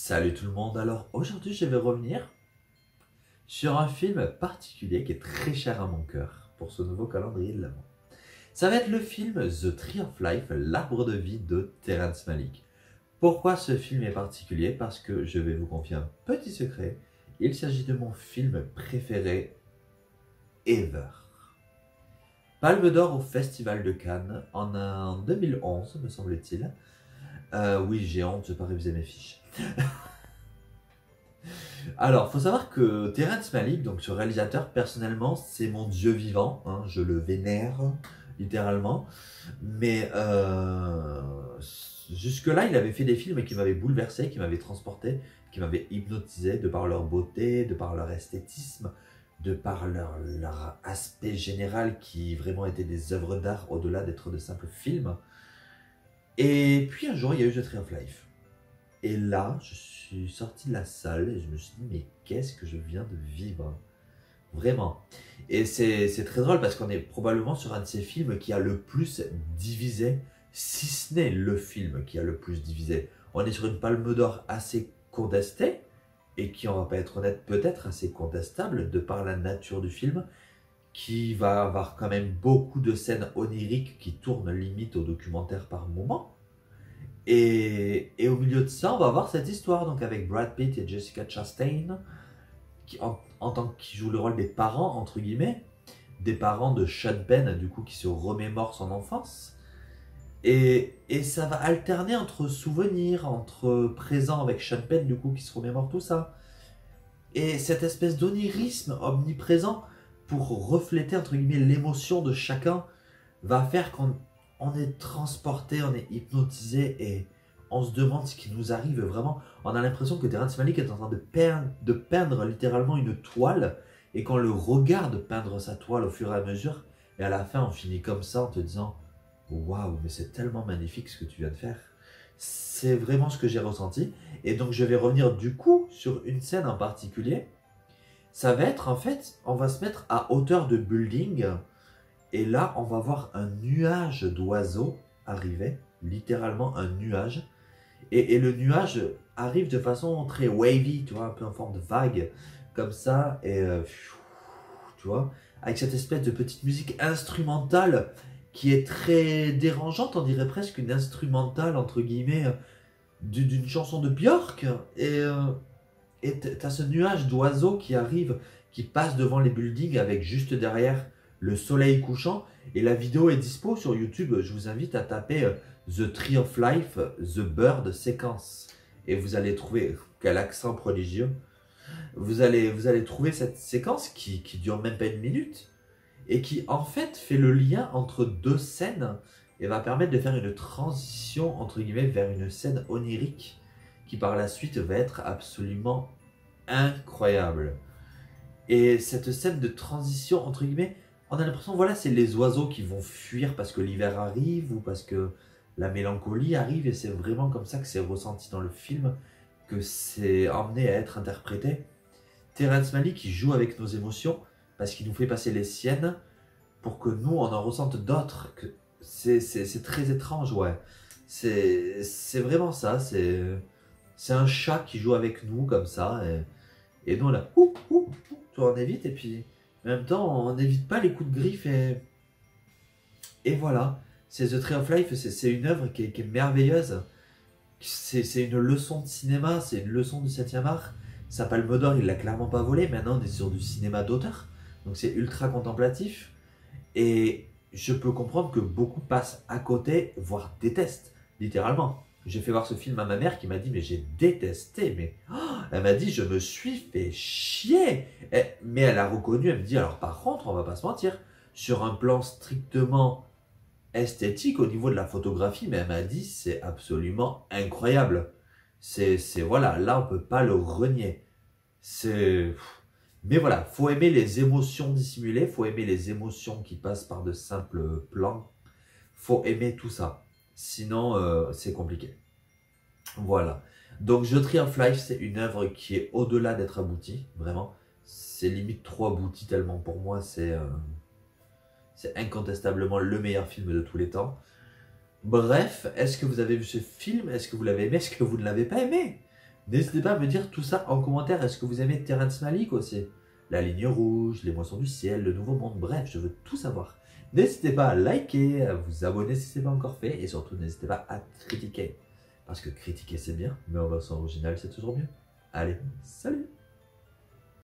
Salut tout le monde, alors aujourd'hui je vais revenir sur un film particulier qui est très cher à mon cœur pour ce nouveau calendrier de l'Avent. Ça va être le film The Tree of Life, l'arbre de vie de Terrence Malick. Pourquoi ce film est particulier? Parce que je vais vous confier un petit secret, il s'agit de mon film préféré ever. Palme d'or au Festival de Cannes en 2011 me semble-t-il. Oui, j'ai honte, je n'ai pas révisé mes fiches. Alors, faut savoir que Terrence Malick, donc ce réalisateur, personnellement, c'est mon dieu vivant, hein, je le vénère, littéralement. Mais jusque-là, il avait fait des films qui m'avaient bouleversé, qui m'avaient transporté, qui m'avaient hypnotisé de par leur beauté, de par leur esthétisme, de par leur aspect général qui vraiment étaient des œuvres d'art au-delà d'être de simples films. Et puis un jour, il y a eu The Tree of Life. Et là, je suis sorti de la salle et je me suis dit, mais qu'est-ce que je viens de vivre? Vraiment. Et c'est très drôle parce qu'on est probablement sur un de ces films qui a le plus divisé, si ce n'est le film qui a le plus divisé. On est sur une palme d'or assez contestée et qui, on va pas être honnête, peut-être assez contestable de par la nature du film, qui va avoir quand même beaucoup de scènes oniriques qui tournent limite au documentaire par moment. Et au milieu de ça, on va voir cette histoire donc avec Brad Pitt et Jessica Chastain, qui, en tant qui jouent le rôle des parents, entre guillemets, des parents de Sean Penn, du coup, qui se remémore son enfance. Et ça va alterner entre souvenirs, entre présent avec Sean Penn, du coup, qui se remémore tout ça. Et cette espèce d'onirisme omniprésent pour refléter, entre guillemets, l'émotion de chacun, va faire qu'on est transporté, on est hypnotisé et on se demande ce qui nous arrive vraiment. On a l'impression que Terrence Malick est en train de peindre littéralement une toile et qu'on le regarde peindre sa toile au fur et à mesure. Et à la fin, on finit comme ça en te disant « Waouh, mais c'est tellement magnifique ce que tu viens de faire ». C'est vraiment ce que j'ai ressenti. Et donc je vais revenir du coup sur une scène en particulier. Ça va être en fait, on va se mettre à hauteur de building. Et là, on va voir un nuage d'oiseaux arriver, littéralement un nuage. Et le nuage arrive de façon très wavy, tu vois, un peu en forme de vague, comme ça. Et tu vois, avec cette espèce de petite musique instrumentale qui est très dérangeante, on dirait presque une instrumentale, entre guillemets, d'une chanson de Björk. Et t'as ce nuage d'oiseaux qui arrive, qui passe devant les buildings avec juste derrière le soleil couchant. Et la vidéo est dispo sur YouTube. Je vous invite à taper The Tree of Life, The Bird Sequence. Et vous allez trouver, quel accent prodigieux, vous allez trouver cette séquence qui dure même pas une minute. Et qui en fait fait le lien entre deux scènes. Et va permettre de faire une transition entre guillemets vers une scène onirique. Qui par la suite va être absolument incroyable. Et cette scène de transition, entre guillemets, on a l'impression, voilà, c'est les oiseaux qui vont fuir parce que l'hiver arrive ou parce que la mélancolie arrive. Et c'est vraiment comme ça que c'est ressenti dans le film, que c'est emmené à être interprété. Terrence Malick qui joue avec nos émotions parce qu'il nous fait passer les siennes pour que nous, on en ressente d'autres. C'est très étrange, ouais. C'est vraiment ça, c'est un chat qui joue avec nous comme ça. Et nous, on a on évite. Et puis, en même temps, on n'évite pas les coups de griffe. Et voilà. C'est The Tree of Life. C'est une œuvre qui est merveilleuse. C'est une leçon de cinéma. C'est une leçon du 7e art. Sa Palme d'Or, il l'a clairement pas volé. Maintenant, on est sur du cinéma d'auteur. Donc, c'est ultra contemplatif. Et je peux comprendre que beaucoup passent à côté, voire détestent, littéralement. J'ai fait voir ce film à ma mère qui m'a dit « mais j'ai détesté, mais... Oh !» Elle m'a dit « je me suis fait chier !» Mais elle a reconnu, elle me dit « alors par contre, on va pas se mentir, sur un plan strictement esthétique au niveau de la photographie, mais elle m'a dit « c'est absolument incroyable. » Voilà, là on peut pas le renier. Mais voilà, faut aimer les émotions dissimulées, faut aimer les émotions qui passent par de simples plans. Faut aimer tout ça. Sinon, c'est compliqué. Voilà. Donc, The Tree of Life, c'est une œuvre qui est au-delà d'être aboutie. Vraiment. C'est limite trop abouti tellement pour moi, c'est incontestablement le meilleur film de tous les temps. Bref, est-ce que vous avez vu ce film? Est-ce que vous l'avez aimé? Est-ce que vous ne l'avez pas aimé? N'hésitez pas à me dire tout ça en commentaire. Est-ce que vous aimez Terrence Malick aussi? La ligne rouge, les moissons du ciel, le nouveau monde, bref, je veux tout savoir. N'hésitez pas à liker, à vous abonner si ce n'est pas encore fait, et surtout n'hésitez pas à critiquer. Parce que critiquer c'est bien, mais en version originale c'est toujours mieux. Allez, salut!